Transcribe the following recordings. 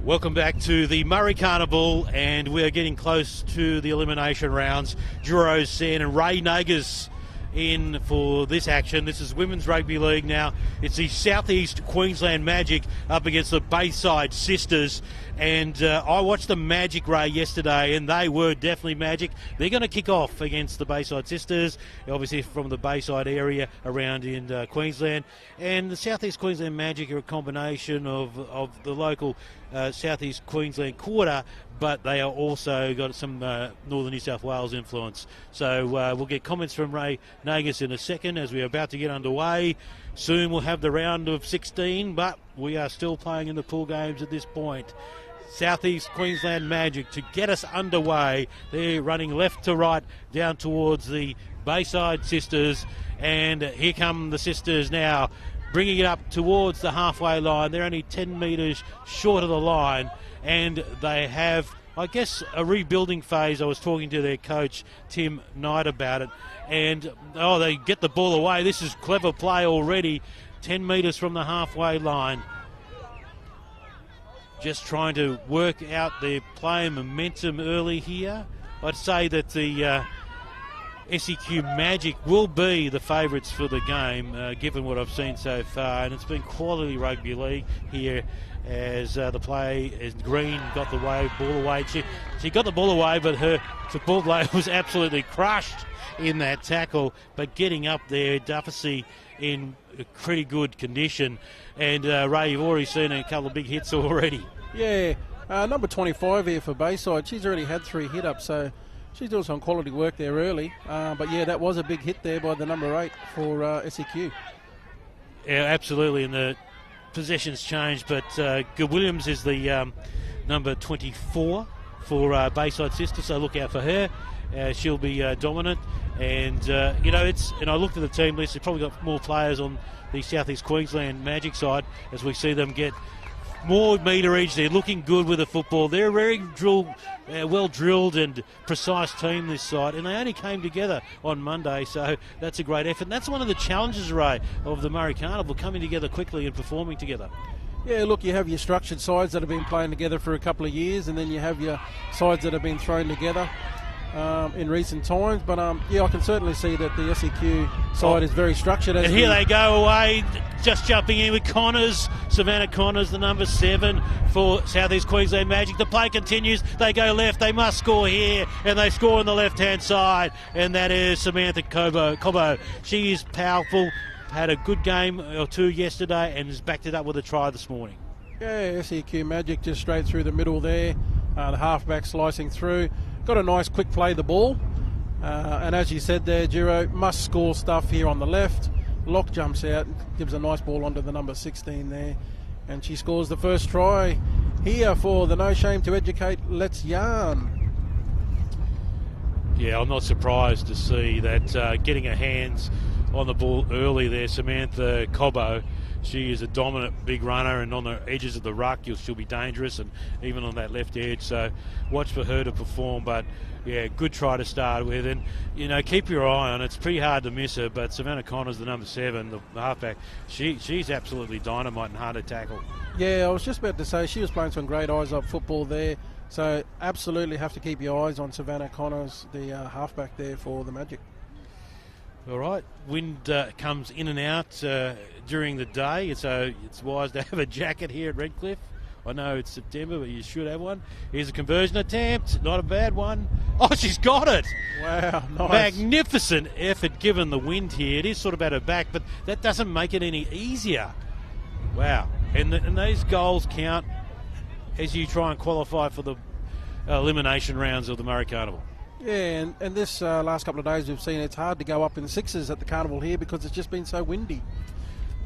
Welcome back to the Murray Carnival, and we're getting close to the elimination rounds. Juro Sen and Ray Nagas in for this action. This is Women's Rugby League now. It's the Southeast Queensland Magic up against the Bayside Sisters. And I watched the Magic, Ray, yesterday, and they were definitely Magic. They're going to kick off against the Bayside Sisters, obviously from the Bayside area around in Queensland. And the Southeast Queensland Magic are a combination of the local Southeast Queensland quarter, but they are also got some Northern New South Wales influence. So we'll get comments from Ray Nagas in a second as we're about to get underway. Soon we'll have the round of 16, but we are still playing in the pool games at this point. Southeast Queensland Magic to get us underway. They're running left to right down towards the Bayside Sisters, and here come the Sisters now, bringing it up towards the halfway line. They're only 10 metres short of the line, and they have, I guess, a rebuilding phase. I was talking to their coach, Tim Knight, about it, and they get the ball away. This is clever play already, 10 metres from the halfway line. Just trying to work out their play and momentum early here. I'd say that the SEQ Magic will be the favourites for the game, given what I've seen so far. And it's been quality rugby league here as the play, as Green got the ball away. She got the ball away, but her ball player was absolutely crushed in that tackle. But getting up there, Duffy in pretty good condition. And Ray, you've already seen a couple of big hits already. Yeah, number 25 here for Bayside. She's already had 3 hit-ups, so she's doing some quality work there early. But yeah, that was a big hit there by the number 8 for SEQ. Yeah, absolutely, and the possessions changed, but Williams is the number 24 for Bayside Sisters, so look out for her. She'll be dominant, and and I looked at the team list. They've probably got more players on the Southeast Queensland Magic side as we see them get more meterage. They're looking good with the football. They're a very well drilled and precise team this side, and they only came together on Monday, so that's a great effort. And that's one of the challenges, Ray, of the Murray Carnival, coming together quickly and performing together. Yeah, look, you have your structured sides that have been playing together for a couple of years, and then you have your sides that have been thrown together in recent times. But I can certainly see that the SEQ side is very structured. And here they go away, just jumping in with Connors, Savannah Connors, the number 7 for Southeast Queensland Magic. The play continues. They go left. They must score here, and they score on the left-hand side, and that is Samantha Cobbo. She is powerful. Had a good game or two yesterday, and has backed it up with a try this morning. Yeah, SEQ Magic just straight through the middle there. The halfback slicing through. Got a nice quick play the ball. And as you said there, Juro, must score stuff here on the left. Lock jumps out, gives a nice ball onto the number 16 there. And she scores the first try here for the No Shame to Educate Let's Yarn. Yeah, I'm not surprised to see that getting her hands on the ball early there, Samantha Cobbo. She is a dominant big runner, and on the edges of the ruck she'll be dangerous, and even on that left edge, so watch for her to perform. But yeah, good try to start with, and keep your eye on it. It's pretty hard to miss her, but Savannah Connors, the number 7, the halfback, she's absolutely dynamite and hard to tackle. Yeah, I was just about to say she was playing some great eyes-up football there, so absolutely have to keep your eyes on Savannah Connors, the halfback there for the Magic. All right, wind comes in and out during the day, so it's wise to have a jacket here at Redcliffe. I know it's September, but you should have one. Here's a conversion attempt, not a bad one. Oh, she's got it! Wow, nice. Magnificent effort given the wind here. It is sort of at her back, but that doesn't make it any easier. Wow, and these goals count as you try and qualify for the elimination rounds of the Murray Carnival. Yeah, and this last couple of days we've seen it's hard to go up in 6s at the Carnival here because it's just been so windy.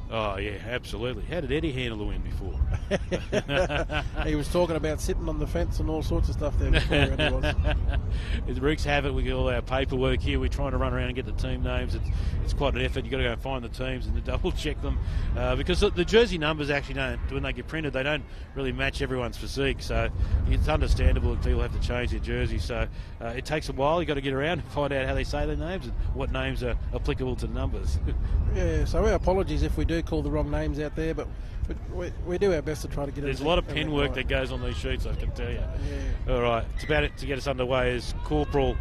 Oh, yeah, absolutely. How did Eddie handle the wind before? He was talking about sitting on the fence and all sorts of stuff there before. It wreaks havoc with all our paperwork here. We're trying to run around and get the team names. It's quite an effort. You've got to go and find the teams and to double check them because the jersey numbers actually don't, when they get printed, they don't really match everyone's physique. So it's understandable that people have to change their jersey. So it takes a while. You've got to get around and find out how they say their names and what names are applicable to the numbers. Yeah, so our apologies if we do do call the wrong names out there, but we do our best to try to get it. There's a lot of pen work that goes on these sheets, I can tell you. Yeah. All right, it's about it to get us underway is Corporal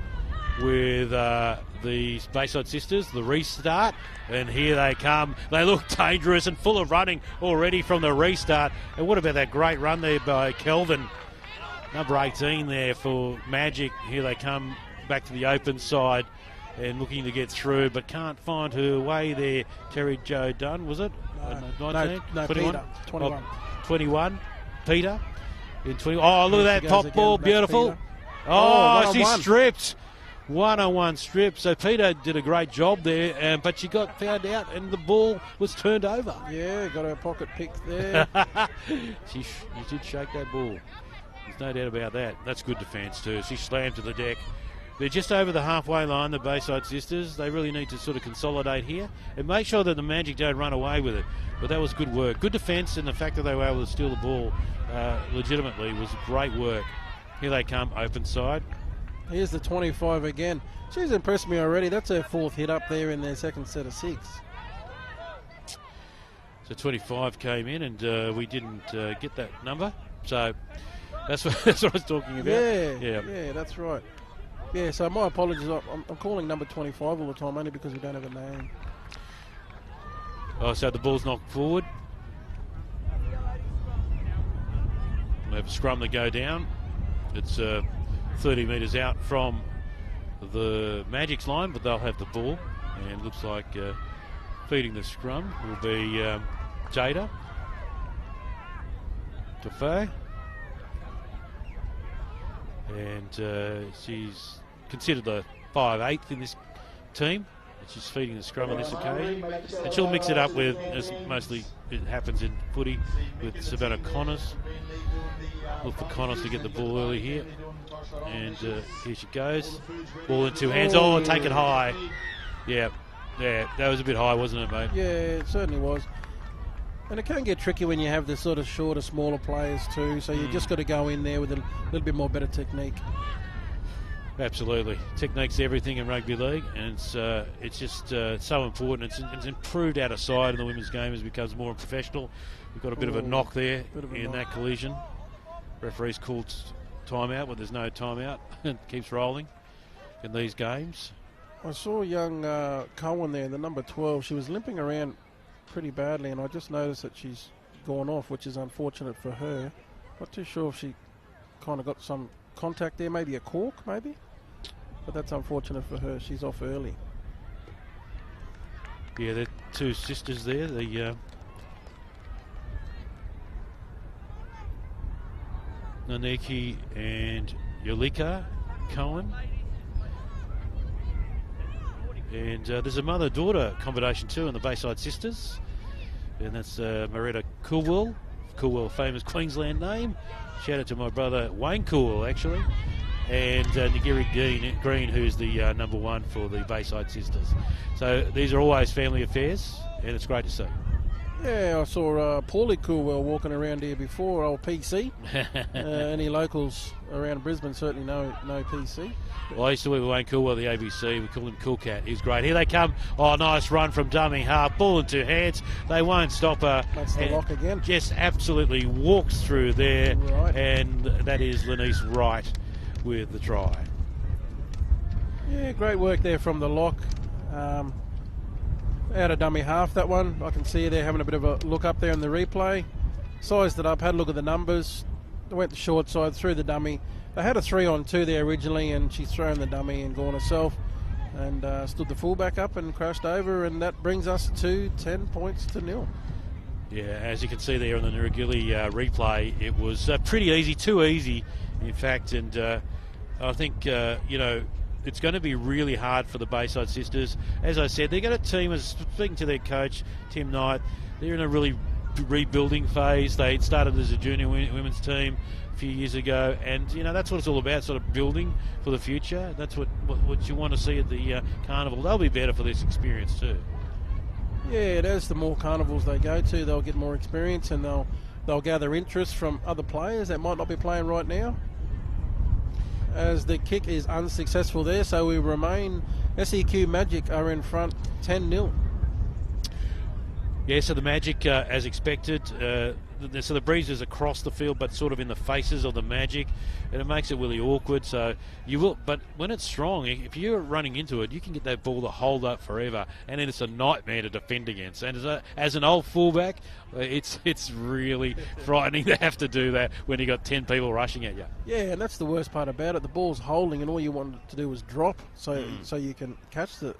with the Bayside Sisters, the restart, and here they come. They look dangerous and full of running already from the restart. And what about that great run there by Kelvin, number 18 there for Magic. Here they come back to the open side and looking to get through, but can't find her way there. Terry Jo Dunn, was it? 19? No, 21? Peter, 21. 21, Peter. In 20. Oh, look at that top ball, beautiful. Peter. Oh, she stripped. 1-on-1 strip. So Peter did a great job there, but she got found out and the ball was turned over. Yeah, got her pocket picked there. She did shake that ball. There's no doubt about that. That's good defence too. She slammed to the deck. They're just over the halfway line, the Bayside Sisters. They really need to sort of consolidate here and make sure that the Magic don't run away with it. But that was good work. Good defence, and the fact that they were able to steal the ball legitimately was great work. Here they come, open side. Here's the 25 again. She's impressed me already. That's her 4th hit up there in their second set of 6. So 25 came in, and we didn't get that number. So that's what I was talking about. Yeah, that's right. Yeah, so my apologies. I'm calling number 25 all the time only because we don't have a name. Oh, so the ball's knocked forward. We have a scrum to go down. It's 30 metres out from the Magic's line, but they'll have the ball. And looks like feeding the scrum will be Jada Tafay. And she's considered the 5'8" in this team. She's feeding the scrum on this occasion. And she'll mix it up with, as mostly it happens in footy, with Savannah Connors. Look for Connors to get the ball early here. And here she goes. Ball in 2 hands. Oh, take it high. Yeah, that was a bit high, wasn't it, mate? Yeah, it certainly was. And it can get tricky when you have the sort of shorter, smaller players too. So you just got to go in there with a little bit more better technique. Absolutely, technique's everything in rugby league, and it's just so important. It's improved out of sight in the women's game as it becomes more professional. We've got a bit of a knock there in that collision. Referee's called timeout, but there's no timeout. It keeps rolling in these games. I saw young Cohen there, the number 12. She was limping around pretty badly, and I just noticed that she's gone off, which is unfortunate for her. Not too sure if she kind of got some contact there, maybe a cork, maybe. But that's unfortunate for her. She's off early. Yeah, the 2 sisters there, the Naniki and Yolika Cohen. And there's a mother-daughter combination too in the Bayside Sisters. And that's Maretta Coolwell, famous Queensland name. Shout out to my brother Wayne Coolwell, actually. And Nigiri Green, who's the number 1 for the Bayside Sisters. So these are always family affairs, and it's great to see. Yeah, I saw Paulie Coolwell walking around here before, old PC. Any locals around Brisbane certainly know PC. Well, I used to work with Wayne Coolwell, the ABC. We call him Cool Cat. He's great. Here they come. Oh, nice run from dummy half. Ball in 2 hands. They won't stop her. That's the lock again. Just absolutely walks through there. Right. And that is Lenice Wright with the try. Yeah, great work there from the lock. Out of dummy half, that one. I can see you there having a bit of a look up there in the replay. Sized it up, had a look at the numbers. Went the short side, threw the dummy. They had a 3-on-2 there originally, and she's thrown the dummy and gone herself. And stood the fullback up and crashed over, and that brings us to 10 points to 0. Yeah, as you can see there on the Nirigili replay, it was pretty easy, too easy, in fact. And I think, it's going to be really hard for the Bayside Sisters. As I said, they're going to team, as speaking to their coach, Tim Knight, they're in a really rebuilding phase. They started as a junior women's team a few years ago, and that's what it's all about, sort of building for the future. That's what you want to see at the carnival. They'll be better for this experience too. Yeah, it is. The more carnivals they go to, they'll get more experience, and they'll gather interest from other players that might not be playing right now. As the kick is unsuccessful there, so we remain. SEQ Magic are in front 10-0. Yeah, so the Magic, as expected, so the breeze is across the field, but sort of in the faces of the Magic, and it makes it really awkward. So you will, but when it's strong, if you're running into it, you can get that ball to hold up forever, and then it's a nightmare to defend against. And as an old fullback, it's really frightening to have to do that when you got 10 people rushing at you. Yeah, and that's the worst part about it. The ball's holding, and all you want it to do is drop, so you can catch the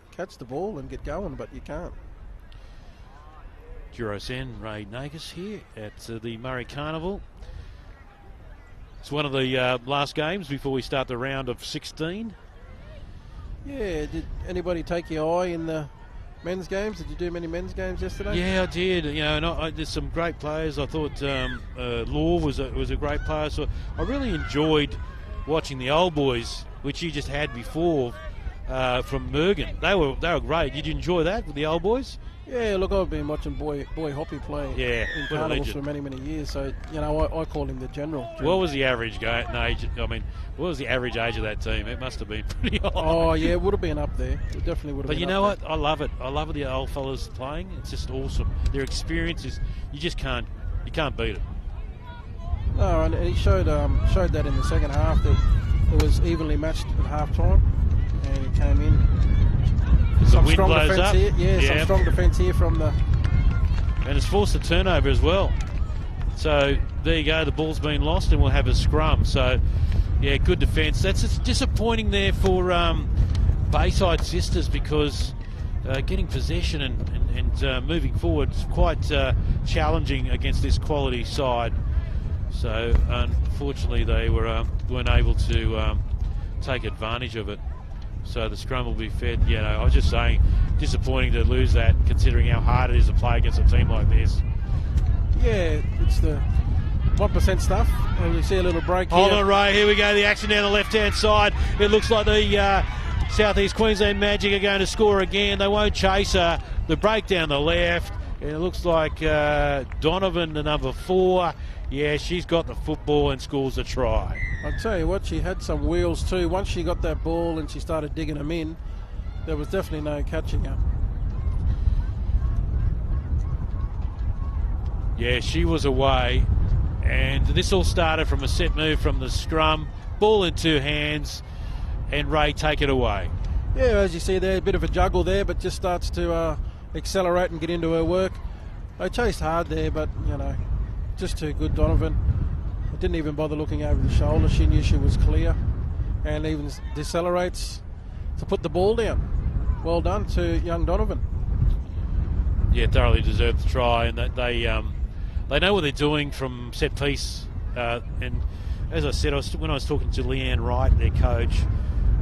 ball and get going, but you can't. Sen, Ray Nagus here at the Murray Carnival. It's one of the last games before we start the round of 16. Yeah, did anybody take your eye in the men's games? Did you do many men's games yesterday? Yeah, I did. You know, and there's some great players. I thought Law was a great player. So I really enjoyed watching the old boys, which you just had before from Mergen. They were great. Did you enjoy that with the old boys? Yeah, look, I've been watching Boy Hoppy play in carnivals for many, many years, so, you know, I call him the general. What was the average age? What was the average age of that team? It must have been pretty high. Oh, yeah, it would have been up there. It definitely would have been up there. But you know what? I love it. I love the old fellas playing. It's just awesome. Their experience is, you can't beat it. No, and he showed that in the second half, that it was evenly matched at half-time, and he came in. Some strong defence here. Yeah, some strong defence here from the... And it's forced a turnover as well. So there you go, the ball's been lost and we'll have a scrum. So, yeah, good defence. That's just disappointing there for Bayside Sisters, because getting possession and moving forward is quite challenging against this quality side. So, unfortunately, they weren't able to take advantage of it. So the scrum will be fed. You know, I was just saying, disappointing to lose that, considering how hard it is to play against a team like this. Yeah, it's the 1% stuff. And you see a little break here. Hold on, Ray. Here we go. The action down the left-hand side. It looks like the South East Queensland Magic are going to score again. They won't chase her. The break down the left. And it looks like Donovan, the number 4. Yeah, she's got the football and scores a try. I'll tell you what, she had some wheels too. Once she got that ball and she started digging them in, there was definitely no catching her. Yeah, she was away. And this all started from a set move from the scrum. Ball in 2 hands, and Ray take it away. Yeah, as you see there, a bit of a juggle there, but just starts to accelerate and get into her work. They chased hard there, but, you know, just too good, Donovan. Didn't even bother looking over the shoulder. She knew she was clear, and even decelerates to put the ball down. Well done to young Donovan. Yeah, thoroughly deserved the try, and that they know what they're doing from set piece. And as I said, when I was talking to Leanne Wright, their coach,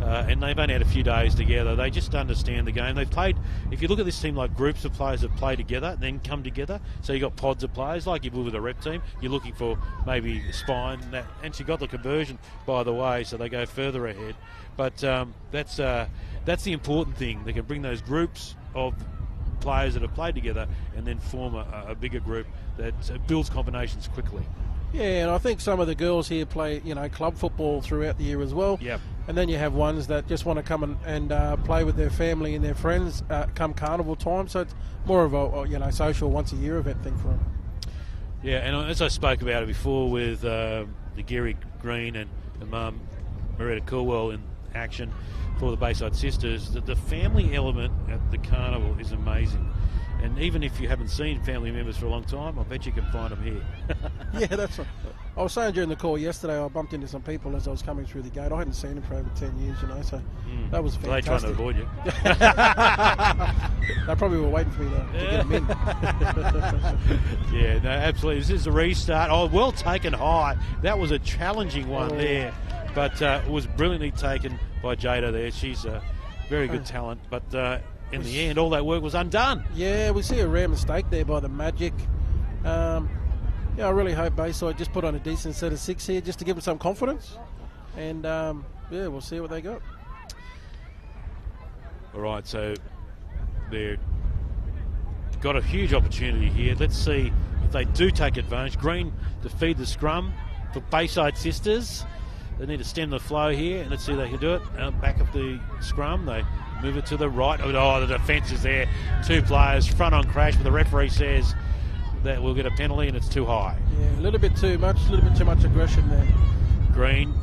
and they've only had a few days together, they just understand the game. They've played, if you look at this team, like groups of players that play together, then come together. So you've got pods of players, like you would with a rep team. You're looking for maybe spine, and she got the conversion, by the way, so they go further ahead. But that's the important thing. They can bring those groups of players that have played together and then form a bigger group that builds combinations quickly. Yeah, and I think some of the girls here play, you know, club football throughout the year as well. Yep. And then you have ones that just want to come and play with their family and their friends come carnival time. So it's more of a, you know, social once-a-year event thing for them. Yeah, and as I spoke about it before with the Gary Green and Mum Maretta Coolwell in action for the Bayside Sisters, the family element at the carnival is amazing. And even if you haven't seen family members for a long time, I bet you can find them here. Yeah, that's right. I was saying during the call yesterday, I bumped into some people as I was coming through the gate. I hadn't seen them for over 10 years, you know, so that was fantastic. Are they trying to avoid you? They probably were waiting for me to get them in. Yeah, no, absolutely. This is a restart. Oh, well taken high. That was a challenging one there, but it was brilliantly taken by Jada there. She's a very good talent, but in the end, all that work was undone. Yeah, we see a rare mistake there by the Magic. Yeah, I really hope Bayside just put on a decent set of 6 here just to give them some confidence. And, yeah, we'll see what they got. All right, so they've got a huge opportunity here. Let's see if they do take advantage. Green to feed the scrum for Bayside Sisters. They need to stem the flow here, and let's see if they can do it. Back of the scrum, they Move it to the right. Oh, the defence is there. 2 players, front on crash, but the referee says that we'll get a penalty and it's too high. Yeah, a little bit too much aggression there. Green,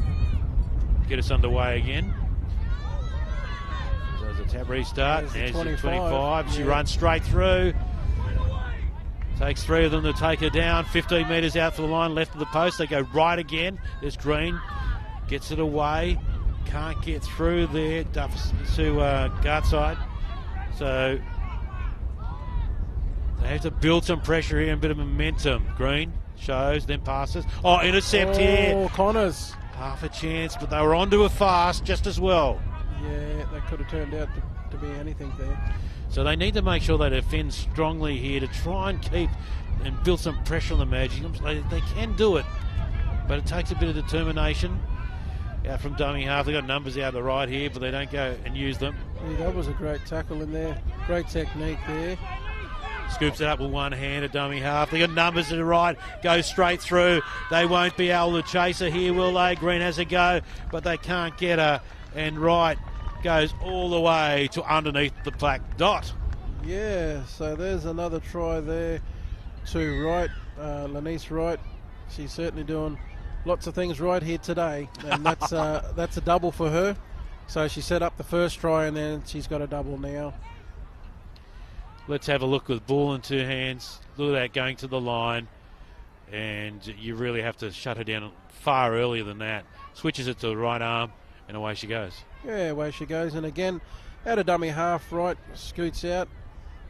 get us underway again. So there's a tap restart. There's 25. She runs straight through. Takes 3 of them to take her down. 15 metres out for the line, left of the post. They go right again. There's Green. Gets it away. Can't get through there. Duffs to Gartside. So they have to build some pressure here and a bit of momentum. Green shows, then passes. Oh, intercept here. Oh, Connors. Half a chance, but they were onto her fast just as well. Yeah, that could have turned out to be anything there. So they need to make sure they defend strongly here to try and keep and build some pressure on the Magic. They can do it, but it takes a bit of determination. Out from dummy half, they've got numbers out the right here, but they don't go and use them. Yeah, that was a great tackle in there. Great technique there. Scoops it up with one hand at dummy half. They got numbers to the right, go straight through. They won't be able to chase her here, will they? Green has a go, but they can't get her. And Wright goes all the way to underneath the black dot. Yeah, so there's another try there to Wright, Lanice Wright. She's certainly doing lots of things right here today, and that's a double for her. So she set up the first try, and then she's got a double now. Let's have a look with ball in 2 hands. Look at that going to the line, and you really have to shut her down far earlier than that. Switches it to the right arm, and away she goes. Yeah, away she goes, and again, out of dummy half, Wright scoots out.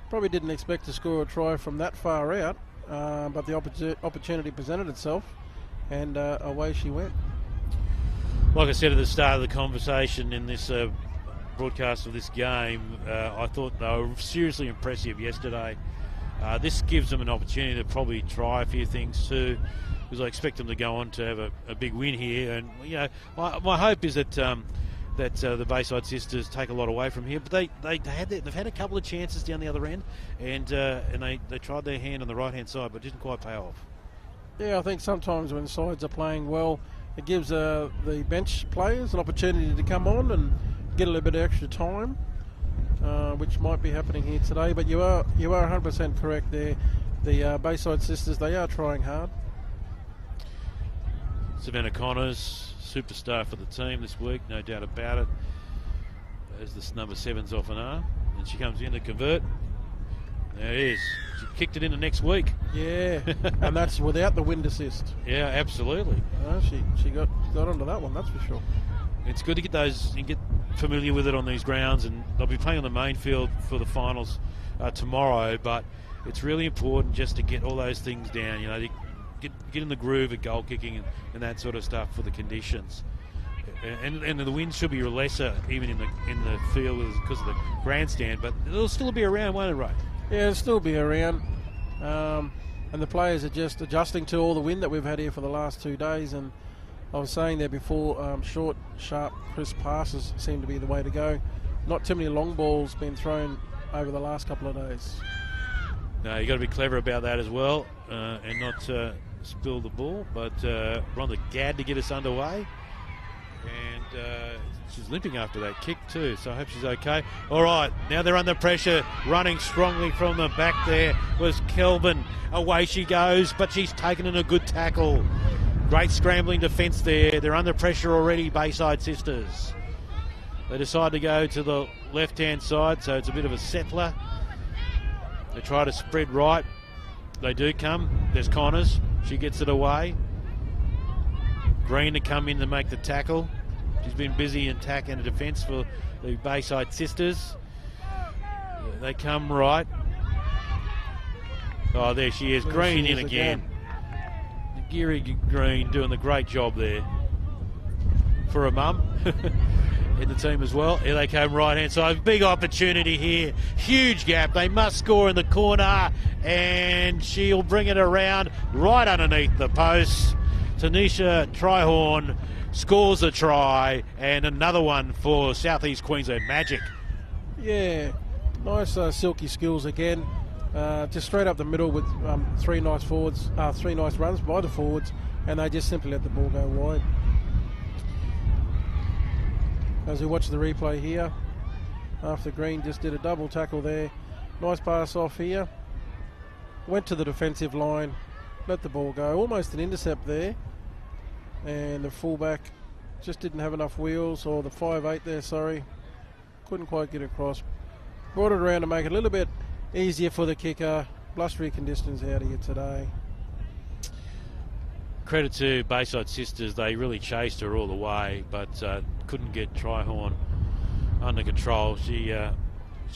Probably didn't expect to score a try from that far out, but the opportunity presented itself, and away she went. Like I said at the start of the conversation in this broadcast of this game, I thought they were seriously impressive yesterday. This gives them an opportunity to probably try a few things too, because I expect them to go on to have a big win here. And you know, my hope is that the Bayside sisters take a lot away from here. But they've had a couple of chances down the other end, and they tried their hand on the right hand side, but didn't quite pay off. Yeah, I think sometimes when sides are playing well, it gives the bench players an opportunity to come on and get a little bit of extra time, which might be happening here today. But you are 100% correct there. The Bayside sisters, they are trying hard. Savannah Connors, superstar for the team this week, no doubt about it. As this number 7's off an arm, and she comes in to convert. There it is. She kicked it into next week. Yeah, and that's without the wind assist. Yeah, absolutely. She got onto that one, that's for sure. It's good to get those and get familiar with it on these grounds, and they'll be playing on the main field for the finals tomorrow. But it's really important just to get all those things down. You know, get in the groove of goal kicking and that sort of stuff for the conditions. And the wind should be lesser even in the field because of the grandstand, but it'll still be around, won't it, Ray? Yeah, it'll still be around. And the players are just adjusting to all the wind that we've had here for the last 2 days. And I was saying there before, short, sharp, crisp passes seem to be the way to go. Not too many long balls being thrown over the last couple of days. No, you've got to be clever about that as well, and not spill the ball. But Rhonda Gadd to get us underway. And she's limping after that kick too, so I hope she's okay. All right, now they're under pressure. Running strongly from the back there was Kelvin. Away she goes, but she's taken in a good tackle. Great scrambling defence there. They're under pressure already, Bayside sisters. They decide to go to the left-hand side, so it's a bit of a settler. They try to spread right. They do come. There's Connors. She gets it away. Green to come in to make the tackle. She's been busy in attack and defence for the Bayside sisters. They come right. Oh, there she is. Green in again. Geary Green doing the great job there for her mum in the team as well. Here they come right hand side. Big opportunity here. Huge gap. They must score in the corner, and she'll bring it around right underneath the post. Tanisha Trihorn scores a try, and another one for Southeast Queensland Magic. Yeah, nice silky skills again. Just straight up the middle with 3 nice forwards, 3 nice runs by the forwards, and they just simply let the ball go wide. As we watch the replay here, after Green just did a double tackle there. Nice pass off here. Went to the defensive line, let the ball go. Almost an intercept there. And the fullback just didn't have enough wheels, or the 5'8" there, sorry. Couldn't quite get across. Brought it around to make it a little bit easier for the kicker. Blustery conditions out here today. Credit to Bayside Sisters, they really chased her all the way, but couldn't get Tryhorn under control. She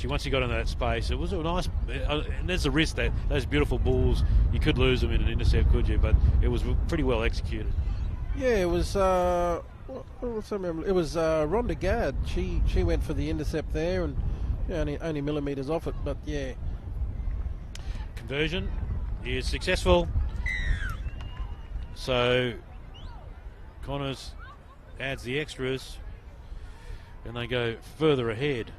once she got into that space, it was a nice, and there's a risk that those beautiful balls, you could lose them in an intercept, could you? But it was pretty well executed. Yeah, it was. It was Rhonda Gadd. She went for the intercept there, and only millimetres off it. But yeah, conversion is successful. So Connors adds the extras, and they go further ahead.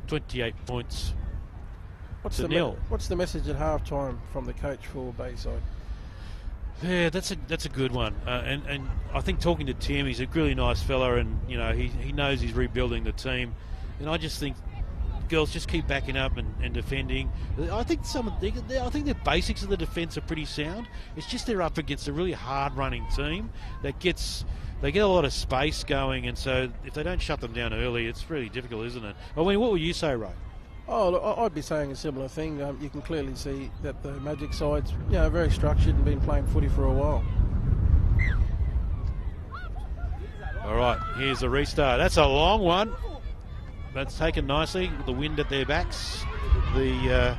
28 points to nil. What's the message at halftime from the coach for Bayside? Yeah, that's a good one, and I think talking to Tim, he's a really nice fella, and he knows he's rebuilding the team, and I just think girls just keep backing up and defending. I think the basics of the defence are pretty sound. It's just they're up against a really hard running team that they get a lot of space going, and so if they don't shut them down early, it's really difficult, isn't it? I mean, what would you say, Ray? Oh, look, I'd be saying a similar thing. You can clearly see that the Magic side's very structured and been playing footy for a while. All right, here's the restart. That's a long one. That's taken nicely with the wind at their backs. The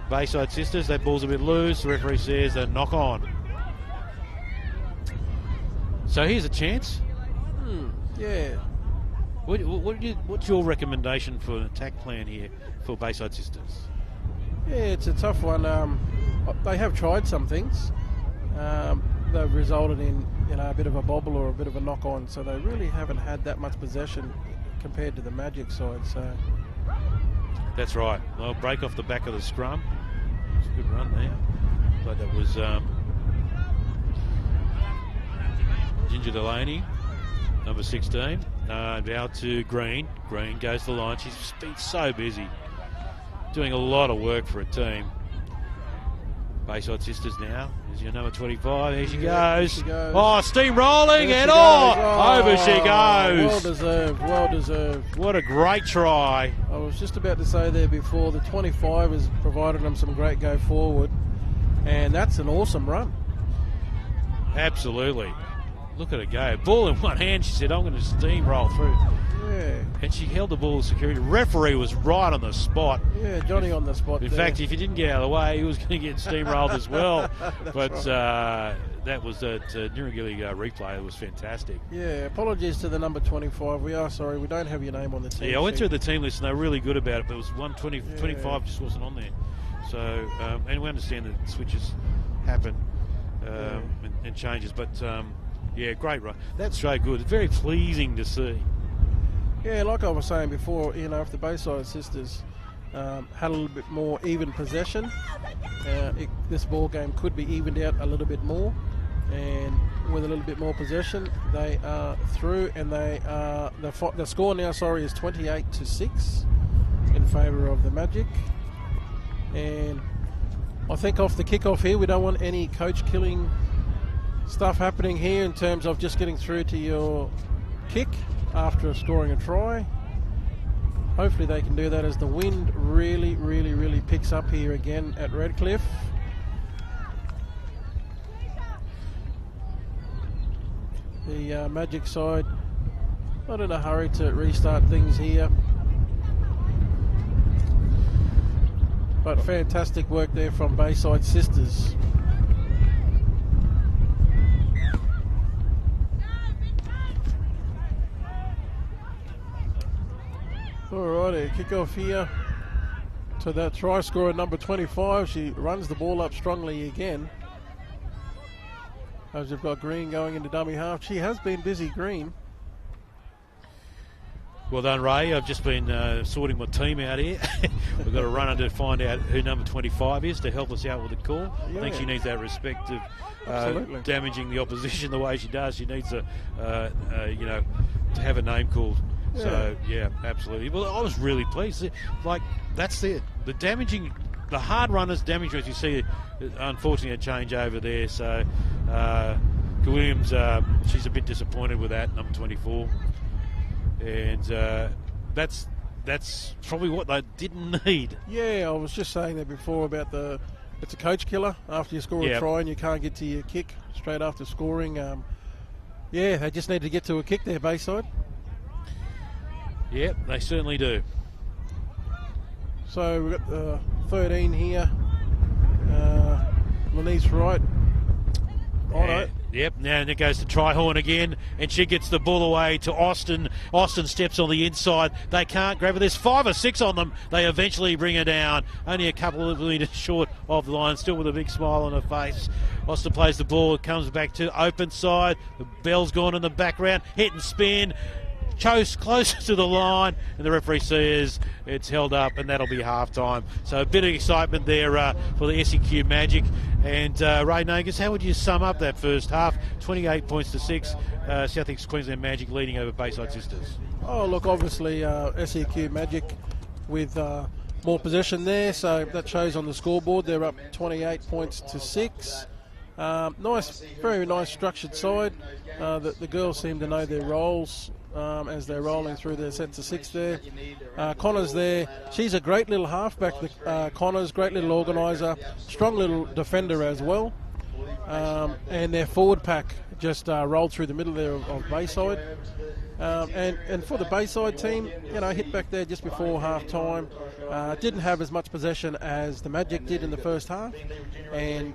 Bayside Sisters, that ball's a bit loose. The referee says a knock on. So here's a chance. Yeah. What's your recommendation for an attack plan here for Bayside Sisters? Yeah, it's a tough one. They have tried some things. They've resulted in a bit of a bobble or a bit of a knock on, so they really haven't had that much possession compared to the Magic side. So that's right. They'll break off the back of the scrum. It's a good run there. But that was Ginger Delaney, number 16. Now to Green. Green goes to the line. She's been so busy, doing a lot of work for a team. Bayside Sisters now. Here's your number 25. Here she goes. Oh, steamrolling, and over she goes. Well deserved. What a great try. I was just about to say there before, the 25 has provided them some great go forward, and that's an awesome run. Absolutely. Look at her go. Ball in one hand, she said, I'm going to steamroll through. Yeah. And she held the ball with security. The referee was right on the spot. Yeah, Johnny on the spot. In fact, if he didn't get out of the way, he was going to get steamrolled as well. But right. That was that Nirragilly replay. It was fantastic. Yeah, apologies to the number 25. We are sorry, we don't have your name on the team. Yeah, I went through the team list and they were really good about it, but it was 25 just wasn't on there. So, and we understand that switches happen and changes, but yeah, great run. That's so good. It's very pleasing to see. Yeah, like I was saying before, if the Bayside Sisters had a little bit more even possession, this ball game could be evened out a little bit more, and with a little bit more possession, they are through, and the score now, is 28-6 in favour of the Magic. And I think off the kickoff here, we don't want any coach killing stuff happening here in terms of just getting through to your kick after scoring a try. Hopefully they can do that as the wind really picks up here again at Redcliffe. The Magic side not in a hurry to restart things here, but fantastic work there from Bayside Sisters. Alrighty, kick off here to that try scorer number 25. She runs the ball up strongly again. As we've got Green going into dummy half. She has been busy, Green. Well done, Ray. I've just been sorting my team out here. We've got to run to find out who number 25 is to help us out with the call. Yeah. I think she needs that respect of damaging the opposition the way she does. She needs to have a name called Yeah. So, yeah, absolutely. Well, I was really pleased. Like, that's the damaging, the hard runners damage, as you see, unfortunately, a change over there. So, Williams, she's a bit disappointed with that, number 24. And that's probably what they didn't need. Yeah, I was just saying that before about it's a coach killer after you score a try and you can't get to your kick straight after scoring. Yeah, they just need to get to a kick there, Bayside. Yep, they certainly do. So we've got 13 here. Lanice Wright. Yep, now it goes to Tryhorn again, and she gets the ball away to Austin. Austin steps on the inside. They can't grab it. There's 5 or 6 on them. They eventually bring her down. Only a couple of metres short of the line, still with a big smile on her face. Austin plays the ball. It comes back to open side. The bell's gone in the background. Hit and spin. Chose closer to the line, and the referee says it's held up, and that'll be half-time. So a bit of excitement there for the SEQ Magic. And Ray Nagus, how would you sum up that first half? 28 points to 6. South East Queensland Magic leading over Bayside Sisters. Oh, look, obviously SEQ Magic with more possession there, so that shows on the scoreboard. They're up 28 points to 6. Nice, very nice structured side. The girls seem to know their roles as they're rolling through their sets of 6 there. Connor's there. She's a great little halfback. Connor's great little organiser, strong little defender as well. And their forward pack just rolled through the middle there of Bayside. And for the Bayside team, hit back there just before half time. Didn't have as much possession as the Magic did in the first half. And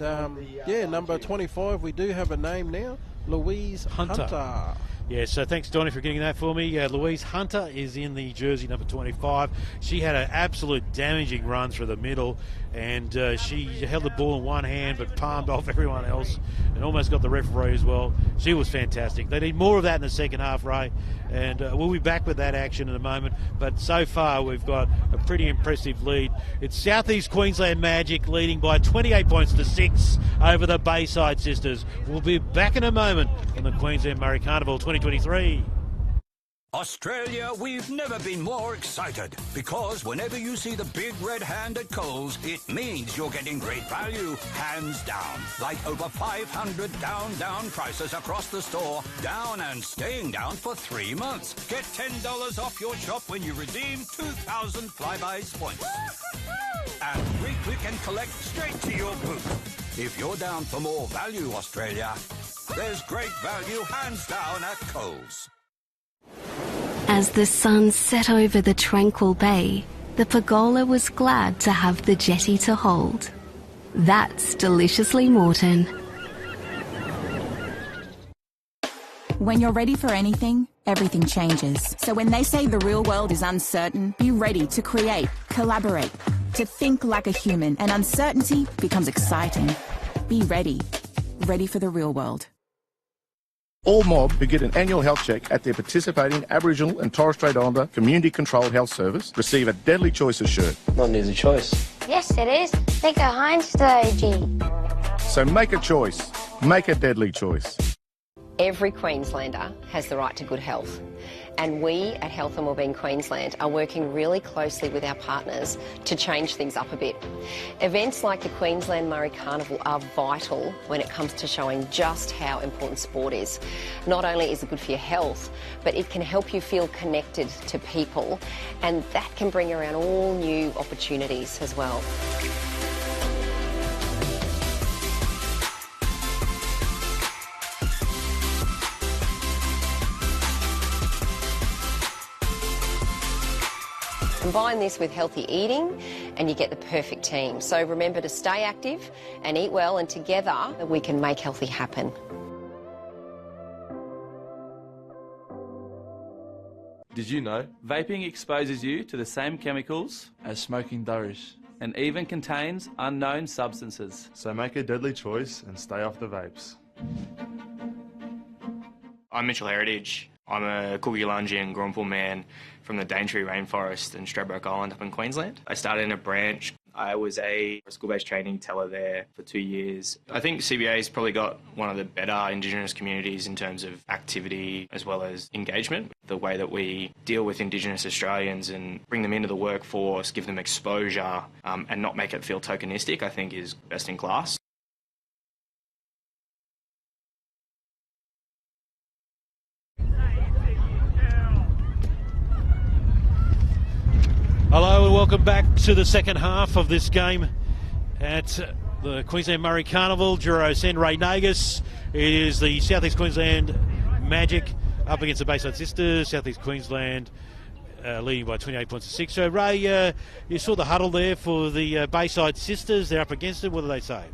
number 25, we do have a name now, Louise Hunter. Yeah, so thanks, Donnie, for getting that for me. Louise Hunter is in the jersey number 25. She had an absolute damaging run through the middle, and she held the ball in one hand but palmed off everyone else and almost got the referee as well. She was fantastic. They need more of that in the second half, Ray, and we'll be back with that action in a moment. But so far, we've got a pretty impressive lead. It's South East Queensland Magic leading by 28 points to 6 over the Bayside Sisters. We'll be back in a moment on the Queensland Murray Carnival 2023. Australia, we've never been more excited because whenever you see the big red hand at Coles, it means you're getting great value, hands down. Like over 500 down prices across the store, down and staying down for 3 months. Get $10 off your shop when you redeem 2,000 Flybuys points. And click and collect straight to your boot. If you're down for more value, Australia, there's great value hands down at Coles. As the sun set over the tranquil bay, the pergola was glad to have the jetty to hold. That's Deliciously Morton. When you're ready for anything, everything changes. So when they say the real world is uncertain, be ready to create, collaborate, to think like a human, and uncertainty becomes exciting. Be ready. Ready for the real world. All mob who get an annual health check at their participating Aboriginal and Torres Strait Islander community-controlled health service receive a Deadly Choices shirt. Not an easy choice. Yes, it is. Think of Heinz today, G. So make a choice. Make a deadly choice. Every Queenslander has the right to good health. And we at Health and Wellbeing Queensland are working really closely with our partners to change things up a bit. Events like the Queensland Murray Carnival are vital when it comes to showing just how important sport is. Not only is it good for your health, but it can help you feel connected to people, and that can bring around all new opportunities as well. Combine this with healthy eating and you get the perfect team. So remember to stay active and eat well, and together we can make healthy happen. Did you know vaping exposes you to the same chemicals as smoking does, and even contains unknown substances? So make a deadly choice and stay off the vapes. I'm Mitchell Heritage. I'm a Coogee-Lungian Grumple man from the Daintree Rainforest in Stradbroke Island up in Queensland. I started in a branch I was a school-based training teller there for 2 years. I think CBA's probably got one of the better Indigenous communities in terms of activity as well as engagement. The way that we deal with Indigenous Australians and bring them into the workforce, give them exposure, and not make it feel tokenistic, I think is best in class. Hello and welcome back to the second half of this game at the Queensland Murray Carnival. Juro Sen, Ray Nagus. It is the South East Queensland Magic up against the Bayside Sisters. South East Queensland leading by 28 points to 6. So Ray, you saw the huddle there for the Bayside Sisters. They're up against it. What do they say?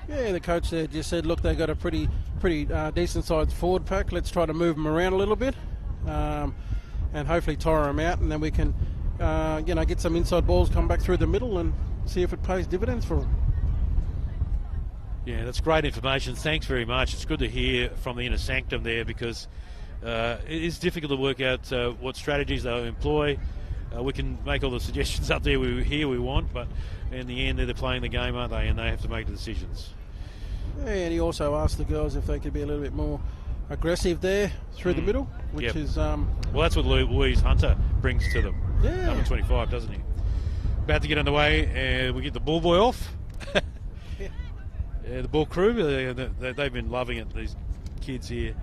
Yeah, the coach there just said, look, they've got a pretty decent sized forward pack. Let's try to move them around a little bit and hopefully tire them out, and then we can get some inside balls come back through the middle and see if it pays dividends for them. Yeah, that's great information. Thanks very much. It's good to hear from the inner sanctum there, because it is difficult to work out what strategies they'll employ. We can make all the suggestions up there we want, but in the end they're playing the game, aren't they? And they have to make the decisions. Yeah, and he also asked the girls if they could be a little bit more aggressive there through the middle, which is... well, that's what Louise Hunter brings to them. Yeah. Number 25, doesn't he? About to get underway, and we get the ball boy off. The ball crew, they've been loving it, these kids here.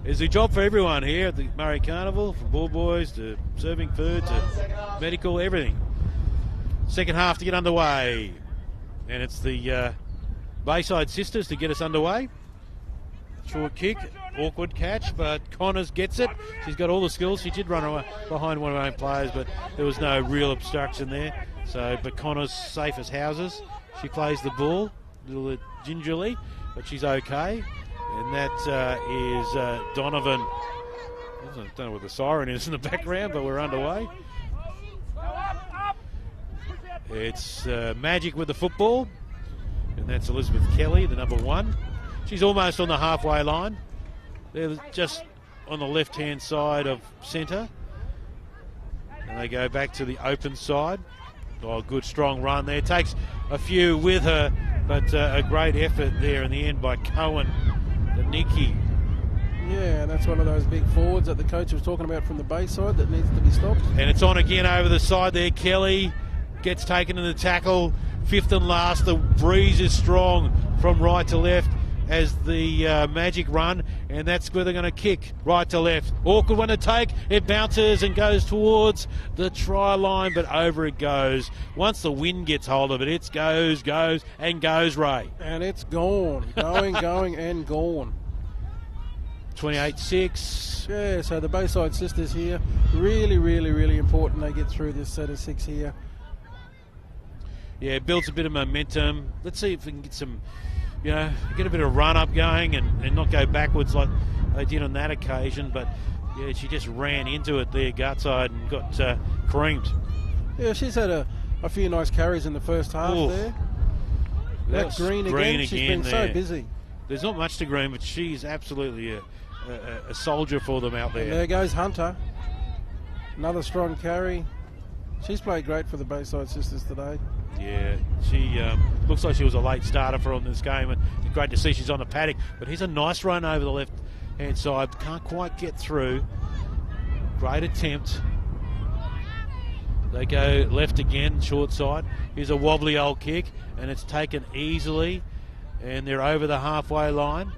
There's a job for everyone here at the Murray Carnival, from ball boys to serving food to medical, everything. Second half to get underway, and it's the Bayside Sisters to get us underway. Short kick, awkward catch, but Connors gets it. She's got all the skills. She did run away behind one of her own players, but there was no real obstruction there. But Connors safe as houses. She plays the ball a little bit gingerly, but she's okay. And that is Donovan. I don't know what the siren is in the background, but we're underway. It's Magic with the football, and that's Elizabeth Kelly, the number 1. She's almost on the halfway line. They're just on the left-hand side of centre. And they go back to the open side. Oh, good strong run there. Takes a few with her, but a great effort there in the end by Cohen, the Nikki. Yeah, that's one of those big forwards that the coach was talking about from the Bayside that needs to be stopped. And it's on again over the side there. Kelly gets taken in the tackle. 5th and last. The breeze is strong from right to left as the Magic run, and that's where they're going to kick, right to left. Awkward one to take. It bounces and goes towards the try line, but over it goes. Once the wind gets hold of it, it goes, and goes, Ray. And it's gone. Going, and gone. 28-6. Yeah, so the Bayside Sisters here, really, really, really important they get through this set of 6 here. Yeah, it builds a bit of momentum. Let's see if we can get some... get a bit of run-up going and not go backwards like they did on that occasion. But, yeah, she just ran into it there, Gutside, and got creamed. Yeah, she's had a few nice carries in the first half there. That's Green again. She's been so busy. There's not much to Green, but she's absolutely a soldier for them out there. And there goes Hunter. Another strong carry. She's played great for the Bayside Sisters today. Yeah, she looks like she was a late starter for on this game, and great to see she's on the paddock. But here's a nice run over the left-hand side. Can't quite get through. Great attempt. They go left again, short side. Here's a wobbly old kick, and it's taken easily, and they're over the halfway line.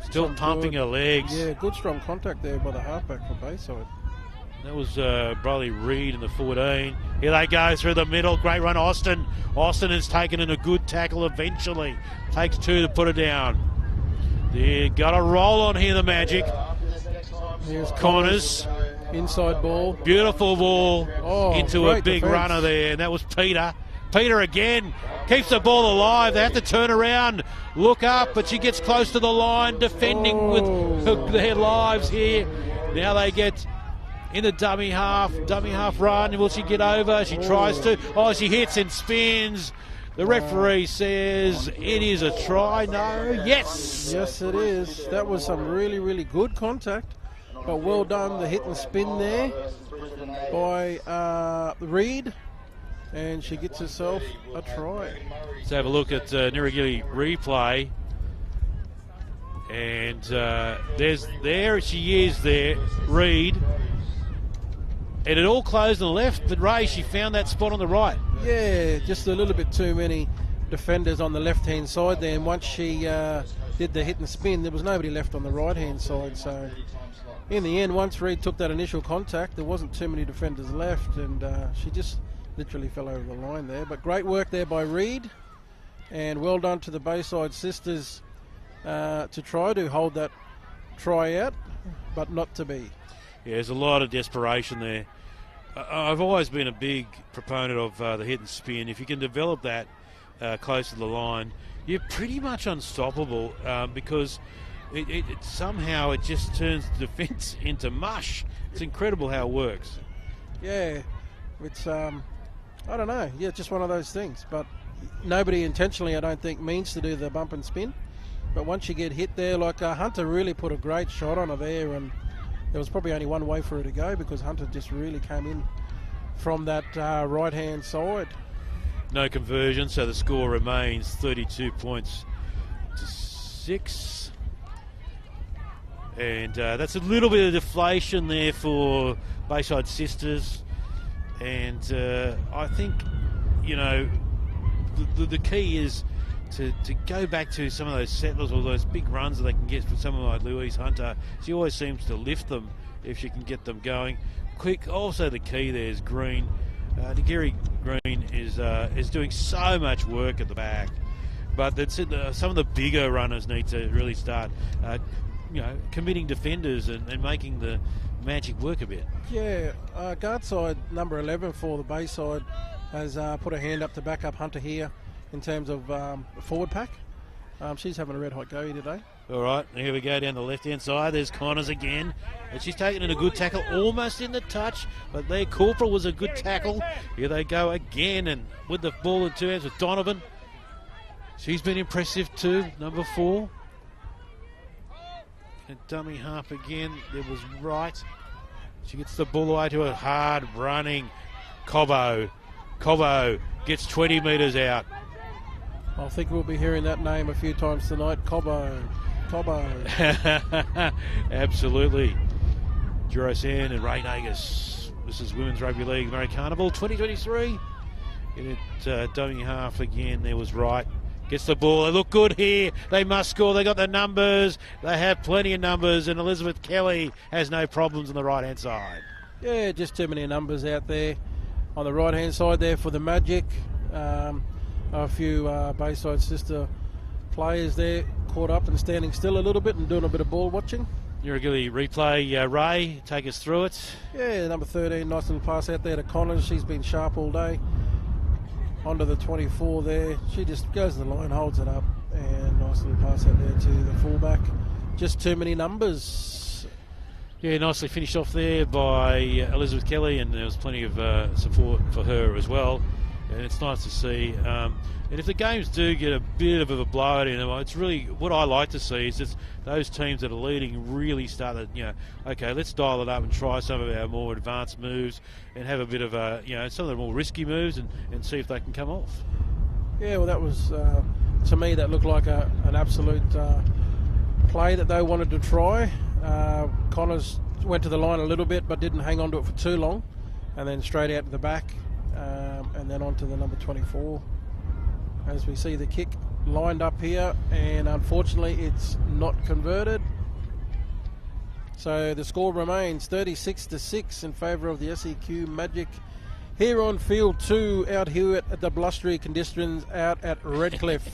Still pumping her legs. Yeah, good strong contact there by the halfback for Bayside. That was Bradley Reid in the 14. Here they go through the middle. Great run, Austin. Austin has taken in a good tackle eventually. Takes 2 to put it down. They got a roll on here, the Magic. Here's Connors. Inside ball. Beautiful ball into a big defense. runner there, and that was Peter. Peter again keeps the ball alive. They have to turn around, look up, but she gets close to the line, defending with their lives here. Now they get in the dummy half run. Will she get over? She tries to. Oh, she hits and spins. The referee says it is a try. No. Yes. Yes, it is. That was some really, really good contact. But well done, the hit and spin there by Reid. and she gets herself a try. Let's have a look at Nirigili replay. And there she is there, Reed. And it all closed on the left, but Ray, she found that spot on the right. Yeah, just a little bit too many defenders on the left-hand side there. And once she did the hit and spin, there was nobody left on the right-hand side. So in the end, once Reed took that initial contact, there wasn't too many defenders left, and she just literally fell over the line there. But great work there by Reed, and well done to the Bayside sisters to try to hold that try out, but not to be. Yeah, there's a lot of desperation there. I've always been a big proponent of the hit and spin. If you can develop that close to the line, you're pretty much unstoppable because it somehow it just turns the defence into mush. It's incredible how it works. Yeah, it's I don't know. Yeah, just one of those things. But nobody intentionally, I don't think, means to do the bump and spin. But once you get hit there, like Hunter really put a great shot on her there, and there was probably only one way for her to go because Hunter just really came in from that right-hand side. No conversion, so the score remains 32 points to 6. And that's a little bit of deflation there for Bayside sisters. And I think, you know, the key is to go back to some of those settlers or those big runs that they can get from someone like Louise Hunter. She always seems to lift them if she can get them going quick. Also the key there is Green. Nigiri Green is doing so much work at the back, but some of the bigger runners need to really start committing defenders and making the magic work a bit. Yeah, guard side number 11 for the Bayside has put a hand up to back up Hunter here in terms of forward pack. She's having a red hot go here today. All right, here we go down the left-hand side. There's Connors again. And she's taken in a good tackle, almost in the touch, but there Corporal was a good tackle. Here they go again, and with the ball in two hands with Donovan. She's been impressive too, number 4. And dummy half again, there was Wright. She gets the ball away to a hard running Cobbo. Cobbo gets 20 metres out. I think we'll be hearing that name a few times tonight. Cobbo. Absolutely. Jurosan and Ray Nagus. This is Women's Rugby League Murray Carnival 2023. In it, dummy half again, there was Wright. Gets the ball. They look good here. They must score. They got the numbers. They have plenty of numbers, and Elizabeth Kelly has no problems on the right-hand side. Yeah, just too many numbers out there on the right-hand side there for the Magic. A few Bayside sister players there caught up and standing still a little bit and doing a bit of ball watching. Nirigili replay, Ray, take us through it. Yeah, number 13, nice little pass out there to Connors. She's been sharp all day. Onto the 24 there. She just goes to the line, holds it up, and nice little pass out there to the fullback. Just too many numbers. Yeah, nicely finished off there by Elizabeth Kelly, and there was plenty of support for her as well. And it's nice to see. And if the games do get a bit of a blowout in them, it's really what I like to see is just those teams that are leading really start to, okay, let's dial it up and try some of our more advanced moves and have a bit of some of the more risky moves and see if they can come off. Yeah, well, that was, to me, that looked like an absolute play that they wanted to try. Connors went to the line a little bit but didn't hang on to it for too long, and then straight out to the back. And then on to the number 24 as we see the kick lined up here, and unfortunately it's not converted. So the score remains 36-6 in favour of the SEQ Magic here on field 2 out here at the blustery conditions out at Redcliffe.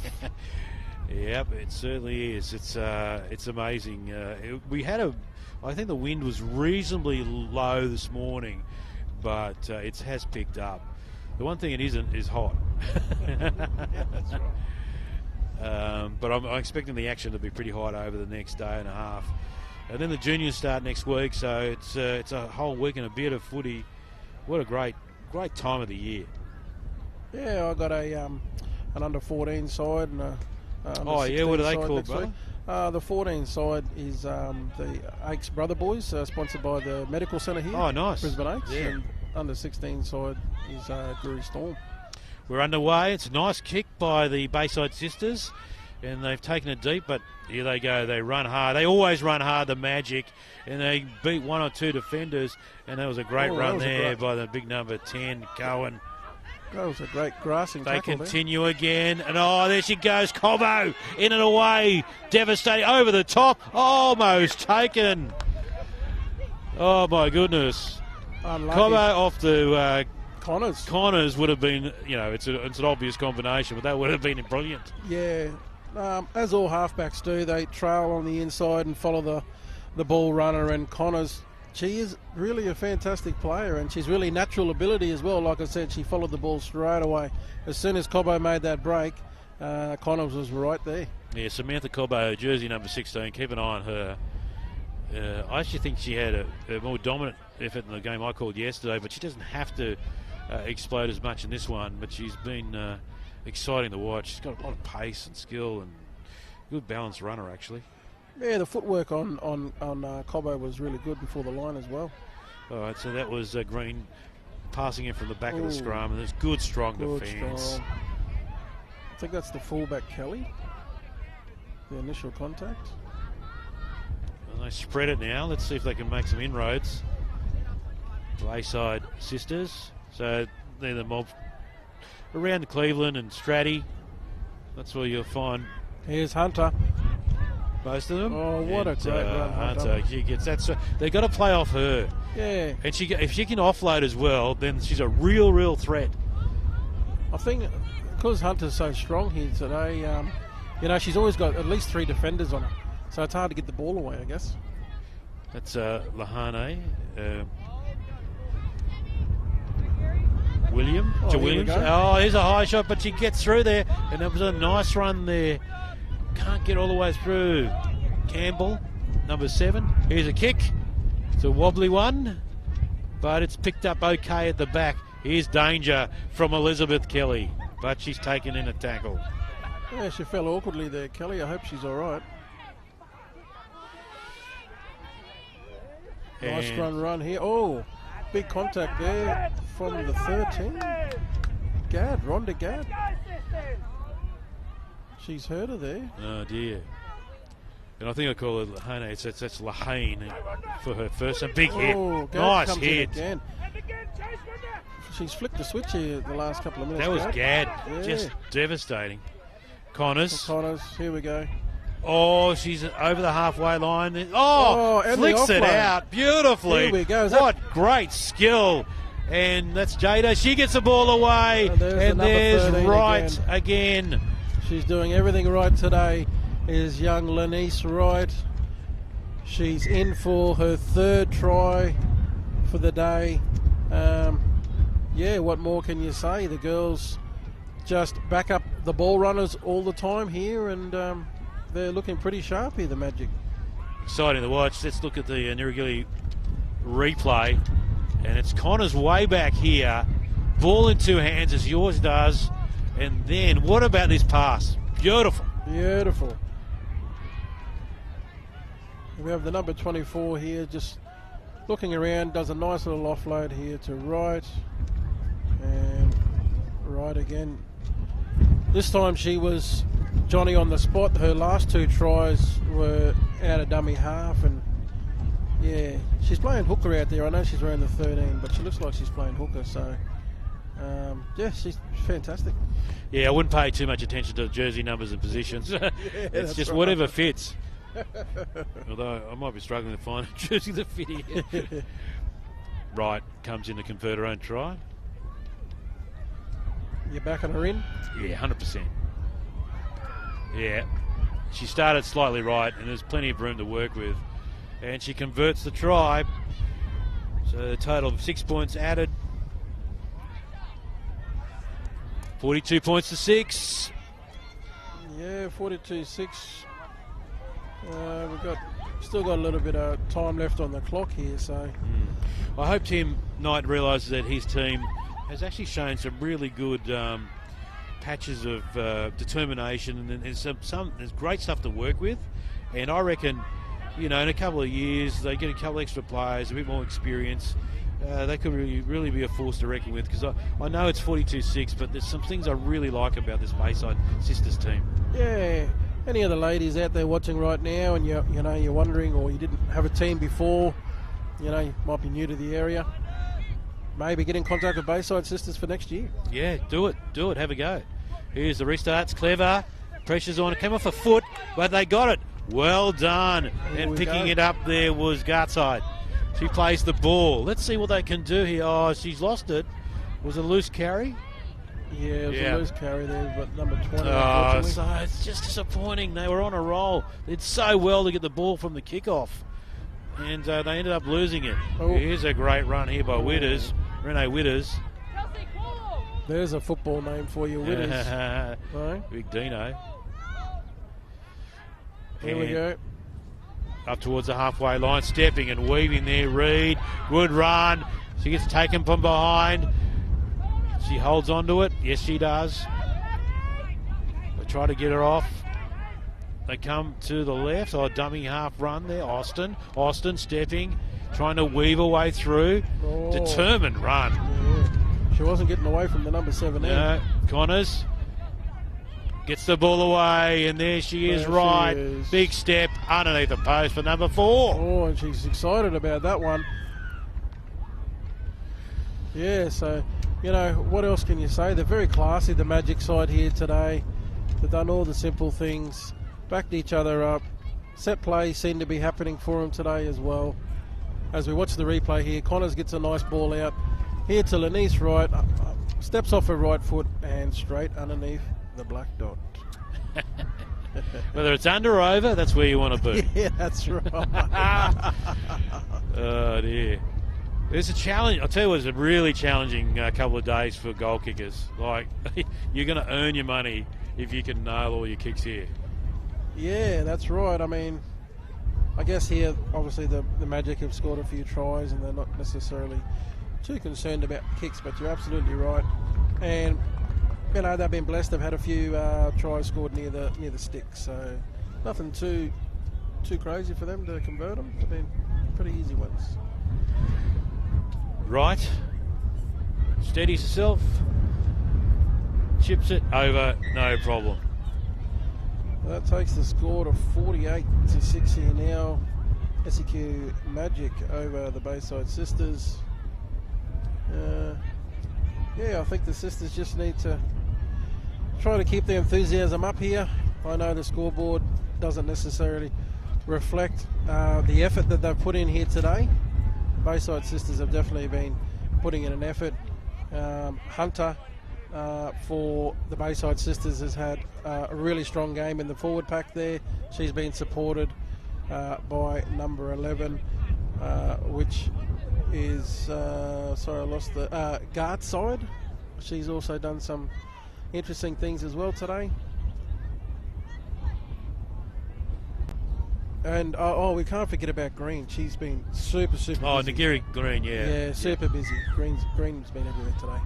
Yep, it certainly is. It's amazing. I think the wind was reasonably low this morning, but it has picked up. The one thing it isn't is hot. Yeah, that's right. But I'm expecting the action to be pretty hot over the next day and a half. And then the juniors start next week, so it's a whole week and a bit of footy. What a great time of the year. Yeah, I got an under 14 side and what are they called, brother? The 14 side is the Aikes Brother Boys, sponsored by the Medical Centre here. Oh, nice. Brisbane Aikes. Yeah. And under 16 side is Drury Storm. We're underway. It's a nice kick by the Bayside sisters, and they've taken it deep, but here they go. They run hard. They always run hard, the Magic, and they beat 1 or 2 defenders, and that was a great run there by the big number 10, Cohen. That was a great grassing They tackle continue again, and there she goes, Cobbo, in and away, devastating, over the top, almost taken. Oh, my goodness. Unlucky. Cobbo off to Connors. Connors would have been, it's an obvious combination, but that would have been brilliant. Yeah. As all halfbacks do, they trail on the inside and follow the ball runner, and Connors, she is really a fantastic player, and she's really natural ability as well. Like I said, she followed the ball straight away. As soon as Cobbo made that break, Connors was right there. Yeah, Samantha Cobbo, jersey number 16, keep an eye on her. I actually think she had a more dominant effort in the game I called yesterday, but she doesn't have to explode as much in this one, but she's been exciting to watch. She's got a lot of pace and skill and good balanced runner, actually. Yeah, the footwork on Cobbo was really good before the line as well. All right, so that was Green passing in from the back of the scrum, and there's good, strong defence. Strong. I think that's the fullback, Kelly, the initial contact. And they spread it now. Let's see if they can make some inroads. Bayside sisters. So they're the mob around Cleveland and Stratty. That's where you'll find. Here's Hunter. Most of them. Oh, what a great run, Hunter. She gets that. So they've got to play off her. Yeah. And if she can offload as well, then she's a real threat. I think because Hunter's so strong here today, she's always got at least 3 defenders on her. So it's hard to get the ball away, I guess. That's Lahane. Williams. Here's a high shot, but she gets through there, and that was a nice run there. Can't get all the way through. Campbell, number 7. Here's a kick. It's a wobbly one, but it's picked up okay at the back. Here's danger from Elizabeth Kelly, but she's taken in a tackle. Yeah, she fell awkwardly there, Kelly. I hope she's all right. Nice run here. Oh, big contact there from the 13. Rhonda Gadd. She's hurt her there. Oh, dear. And I think I call it Lahane. That's Lahane for her first. A big hit. Nice hit. Again. She's flicked the switch here the last couple of minutes. That was Gadd. Yeah. Just devastating. Connors, here we go. Oh, she's over the halfway line. Flicks it out beautifully. Here we go. What great skill. And that's Jada. She gets the ball away. And there's Wright again. She's doing everything right today. Is young Lenice Wright. She's in for her 3rd try for the day. What more can you say? The girls just back up the ball runners all the time here, and they're looking pretty sharp here, the Magic. Exciting to watch. Let's look at the Nirrigili replay. And it's Connors way back here. Ball in 2 hands as yours does. And then, what about this pass? Beautiful. Beautiful. We have the number 24 here, just looking around, does a nice little offload here to right. And right again. This time she was Johnny on the spot. Her last 2 tries were out of dummy half, and yeah, she's playing hooker out there. I know she's wearing the 13, but she looks like she's playing hooker, so she's fantastic. Yeah, I wouldn't pay too much attention to jersey numbers and positions. It's just whatever fits. Although I might be struggling to find a jersey that fit here. Wright comes in to convert her own try. You're backing her in? Yeah, 100%. Yeah. She started slightly right, and there's plenty of room to work with. And she converts the try. So a total of 6 points added. 42 points to 6. Yeah, 42-6. We've still got a little bit of time left on the clock here, so. I hope Tim Knight realises that his team has actually shown some really good patches of determination, and there's great stuff to work with. And I reckon, in a couple of years, they get a couple extra players, a bit more experience. They could really be a force to reckon with, because I know it's 42-6, but there's some things I really like about this Bayside Sisters team. Yeah. Any of the ladies out there watching right now, and you're wondering, or you didn't have a team before, you might be new to the area, maybe get in contact with Bayside Sisters for next year. Yeah, do it, have a go. Here's the restart. It's clever. Pressure's on. It came off a foot, but they got it. Well done. And picking it up there was Gartside. She plays the ball. Let's see what they can do here. Oh, she's lost it. Was it a loose carry? Yeah, it was a loose carry there, but number 20. Oh, so it's just disappointing. They were on a roll. They did so well to get the ball from the kickoff, and they ended up losing it. Oh. Here's a great run here by Witters, Renee Witters. There's a football name for you, Witters. Right. Big Dino. Here we go. Up towards the halfway line, stepping and weaving there. Reed, good run. She gets taken from behind. She holds on to it. Yes, she does. They try to get her off. They come to the left. Oh, dummy half run there. Austin stepping, trying to weave her way through. Oh. Determined run. Yeah. She wasn't getting away from the number 17. No, Connors gets the ball away, and there she is, right. She is. Big step underneath the post for number 4. Oh, and she's excited about that one. Yeah, so, what else can you say? They're very classy, the Magic side here today. They've done all the simple things, backed each other up. Set plays seem to be happening for them today as well. As we watch the replay here, Connors gets a nice ball out. Here to Lenice Wright, steps off her right foot and straight underneath the black dot. Whether it's under or over, that's where you want to be. Yeah, that's right. Oh dear. There's a challenge. I'll tell you what, it's a really challenging couple of days for goal kickers. Like, you're going to earn your money if you can nail all your kicks here. Yeah, that's right. I mean, I guess here, obviously, the Magic have scored a few tries and they're not necessarily too concerned about kicks, but you're absolutely right. And they've been blessed. They've had a few tries scored near the stick, so nothing too crazy for them to convert them. They've been pretty easy ones. Right, steadies herself, chips it over, no problem. That takes the score to 48-6 here now. SEQ Magic over the Bayside Sisters. I think the Sisters just need to try to keep the enthusiasm up here. I know the scoreboard doesn't necessarily reflect the effort that they've put in here today. Bayside Sisters have definitely been putting in an effort. Hunter for the Bayside Sisters has had a really strong game in the forward pack there. She's been supported by number 11, which is, sorry I lost the, Gartside. She's also done some interesting things as well today. And we can't forget about Green. She's been super busy. Oh, Nagiri Green, yeah. Yeah, super busy. Green's been everywhere today.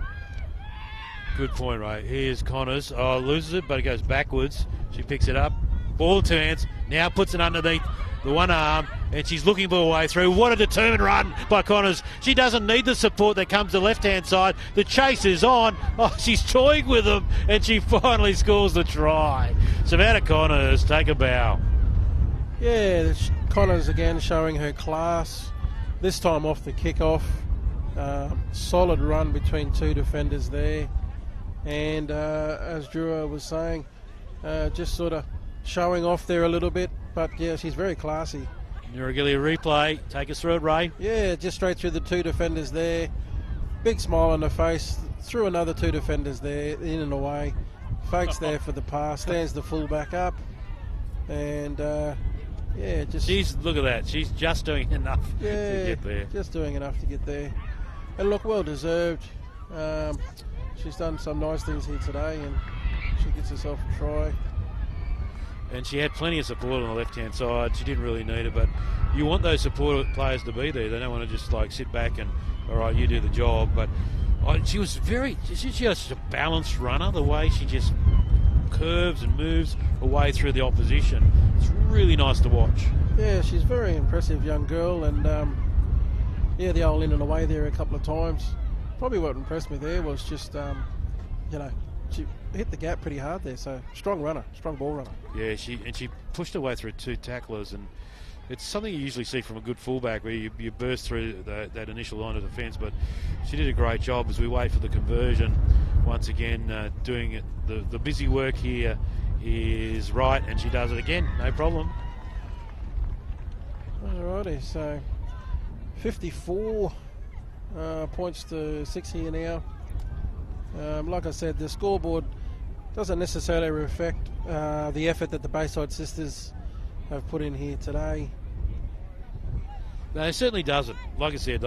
Good point, Ray. Here's Connors. Oh, loses it, but it goes backwards. She picks it up. Ball to hands. Now puts it underneath the one arm, and she's looking for a way through. What a determined run by Connors. She doesn't need the support that comes to the left-hand side. The chase is on. Oh, she's toying with them, and she finally scores the try. Savannah Connors, take a bow. Yeah, Connors again showing her class. This time off the kickoff. Solid run between two defenders there. And as Drew was saying, just sort of showing off there a little bit. But yeah, she's very classy. Nuragili replay. Take us through it, Ray. Yeah, just straight through the two defenders there. Big smile on her face. Through another two defenders there, in and away. Fakes there for the pass. Stands the fullback up. And yeah, just... Look at that. She's just doing enough to get there. Just doing enough to get there. And look, well deserved. She's done some nice things here today, and she gets herself a try. And she had plenty of support on the left-hand side. She didn't really need it, but you want those support players to be there. They don't want to just like sit back and, all right, you do the job. But she was she's just a balanced runner, the way she just curves and moves away through the opposition. It's really nice to watch. Yeah, she's a very impressive young girl, and Yeah, the old in and away there a couple of times. Probably what impressed me there was just, she hit the gap pretty hard there. So strong runner, strong ball runner. Yeah, she pushed her way through 2 tacklers, and it's something you usually see from a good fullback where you burst through that initial line of defence, but she did a great job as we wait for the conversion. Once again, doing it. The busy work here is right, and she does it again, no problem. Alrighty, so 54 points to 6 here now. Like I said, the scoreboard doesn't necessarily reflect the effort that the Bayside sisters have put in here today. No, it certainly doesn't. Like I said,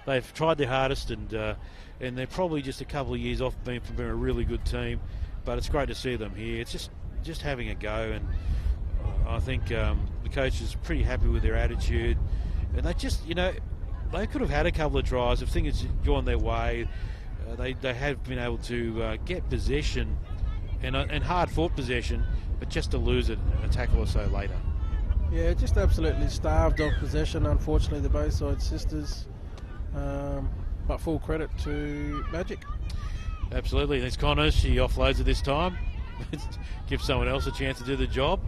they've tried their hardest, and they're probably just a couple of years off from being a really good team. But it's great to see them here. It's just having a go, and I think the coach is pretty happy with their attitude. And they just, they could have had a couple of tries if things had gone their way. They have been able to get possession and hard-fought possession, but just to lose it a tackle or so later. Yeah, just absolutely starved of possession, unfortunately, the Bayside sisters. But full credit to Magic. Absolutely. There's Connors. She offloads it this time. Gives someone else a chance to do the job.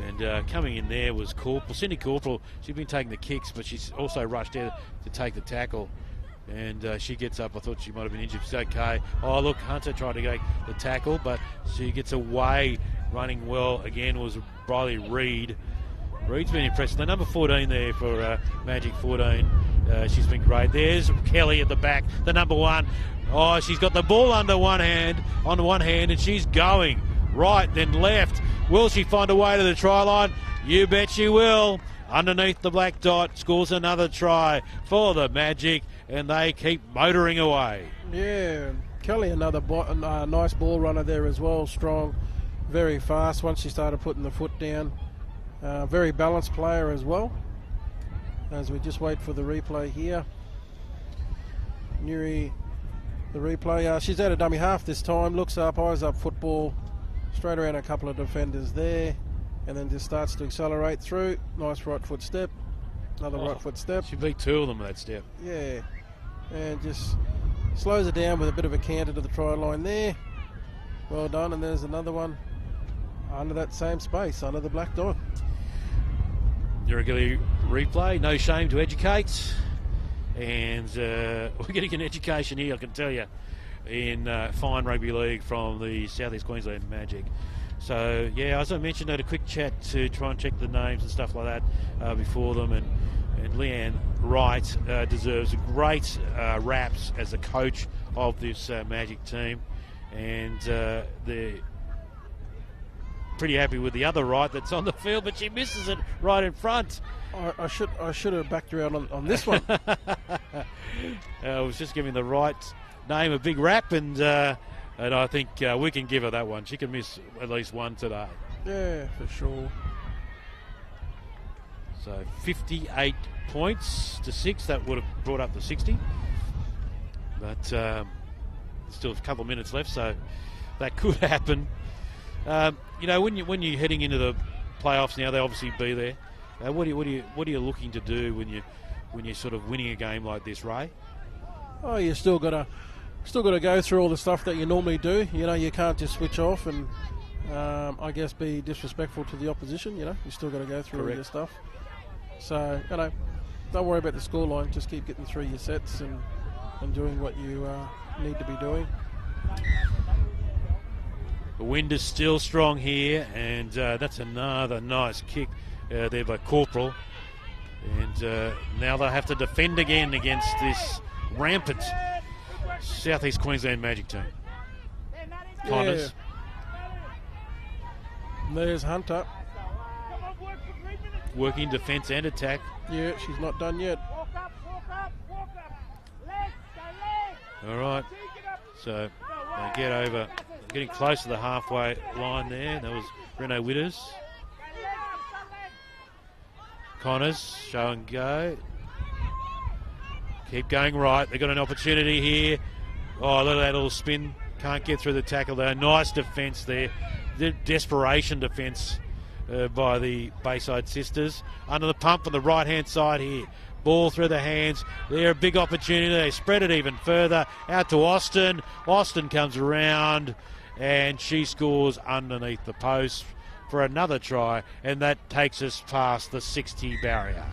And coming in there was Corporal. Cindy Corporal, she'd been taking the kicks, but she's also rushed out to take the tackle. And she gets up. I thought she might have been injured. She's okay. Oh, look, Hunter tried to go the tackle, but she gets away. Running well again was Briley Reid. Reid's been impressive. The number 14 there for Magic 14. She's been great. There's Kelly at the back, the number 1. Oh, she's got the ball on one hand, and she's going right, then left. Will she find a way to the try line? You bet she will. Underneath the black dot, scores another try for the Magic, and they keep motoring away. Yeah, Kelly, another nice ball runner there as well. Strong, very fast once she started putting the foot down. Very balanced player as well. As we just wait for the replay here. Nuri, the replay. She's out of dummy half this time. Looks up, eyes up football. Straight around a couple of defenders there. And then just starts to accelerate through. Nice right foot step. Another right foot step. She beat 2 of them with that step. Yeah. And just slows it down with a bit of a canter to the try line there. Well done. And there's another one under that same space, under the black dot. Irregular replay, no shame to educate, and we're getting an education here, I can tell you, in fine rugby league from the South East Queensland Magic. So yeah, as I mentioned, I had a quick chat to try and check the names and stuff like that before them, and Leanne Wright deserves a great raps as the coach of this Magic team, and they're pretty happy with the other right that's on the field, but she misses it right in front. I should have backed her out on this one. I was just giving the right name a big rap, and I think we can give her that one. She can miss at least one today. Yeah, for sure. So 58 points to 6. That would have brought up to 60. But still a couple of minutes left, so that could happen. When you're heading into the playoffs now, they'll obviously be there. What are you looking to do when you're sort of winning a game like this, Ray? Oh, you still got to go through all the stuff that you normally do. You can't just switch off and I guess be disrespectful to the opposition. You still got to go through all your stuff. So don't worry about the scoreline. Just keep getting through your sets and doing what you need to be doing. The wind is still strong here, and that's another nice kick there by Corporal. And now they'll have to defend again against this rampant South East Queensland Magic team. Connors. There's Hunter. Working defence and attack. Yeah, she's not done yet. All right. So they get over. Getting close to the halfway line there. That was Renault Witters. Connors, show and go. Keep going right. They've got an opportunity here. Oh, look at that little spin. Can't get through the tackle there. Nice defence there. Desperation defence by the Bayside sisters. Under the pump on the right-hand side here. Ball through the hands. There, a big opportunity. They spread it even further out to Austin. Austin comes around and she scores underneath the post for another try, and that takes us past the 60 barrier.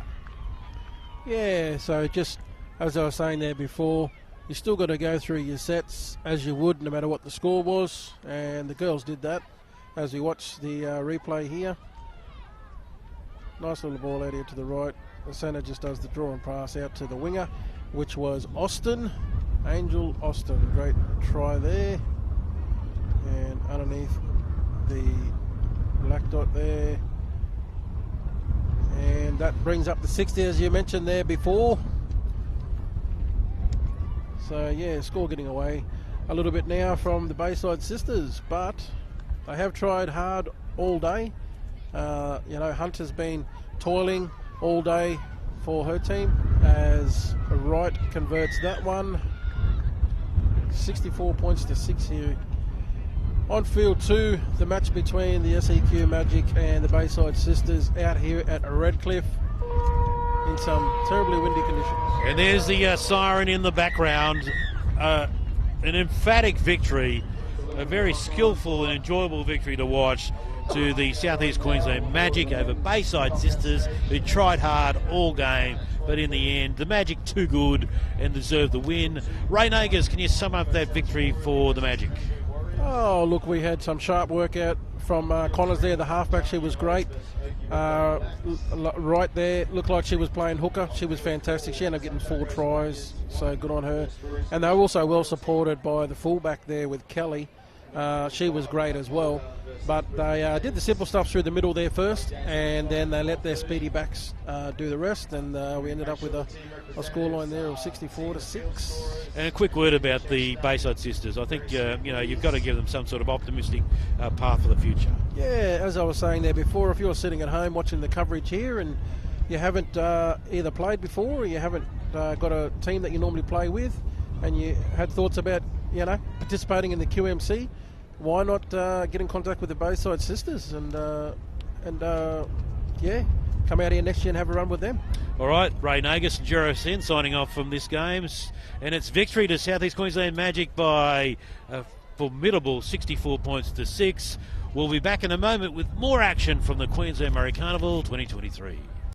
Yeah, so just as I was saying there before, you still got to go through your sets as you would no matter what the score was, and the girls did that as we watch the replay here. Nice little ball out here to the right. The centre just does the draw and pass out to the winger, which was Austin, Angel Austin. Great try there. And underneath the black dot there. And that brings up the 60 as you mentioned there before. So yeah, score getting away a little bit now from the Bayside sisters, but they have tried hard all day. Hunt has been toiling all day for her team as Wright converts that one. 64 points to 6 here. On field 2, the match between the SEQ Magic and the Bayside sisters out here at Redcliffe in some terribly windy conditions. And there's the siren in the background. An emphatic victory, a very skillful and enjoyable victory to watch to the Southeast Queensland Magic over Bayside sisters, who tried hard all game, but in the end, the Magic too good and deserved the win. Ray Nagers, can you sum up that victory for the Magic? Oh, look, we had some sharp work out from Connors there. The halfback, she was great. Right there, looked like she was playing hooker. She was fantastic. She ended up getting 4 tries, so good on her. And they were also well supported by the fullback there with Kelly. She was great as well. But they did the simple stuff through the middle there first, and then they let their speedy backs do the rest, and we ended up with a scoreline there of 64 to 6. And a quick word about the Bayside sisters. I think you've got to give them some sort of optimistic path for the future. Yeah, as I was saying there before, if you're sitting at home watching the coverage here and you haven't either played before or you haven't got a team that you normally play with, and you had thoughts about participating in the QMC, why not get in contact with the Bayside sisters and come out here next year and have a run with them. All right, Ray Nagus and Jero Sen signing off from this game, and it's victory to Southeast Queensland Magic by a formidable 64 points to 6. We'll be back in a moment with more action from the Queensland Murray Carnival 2023.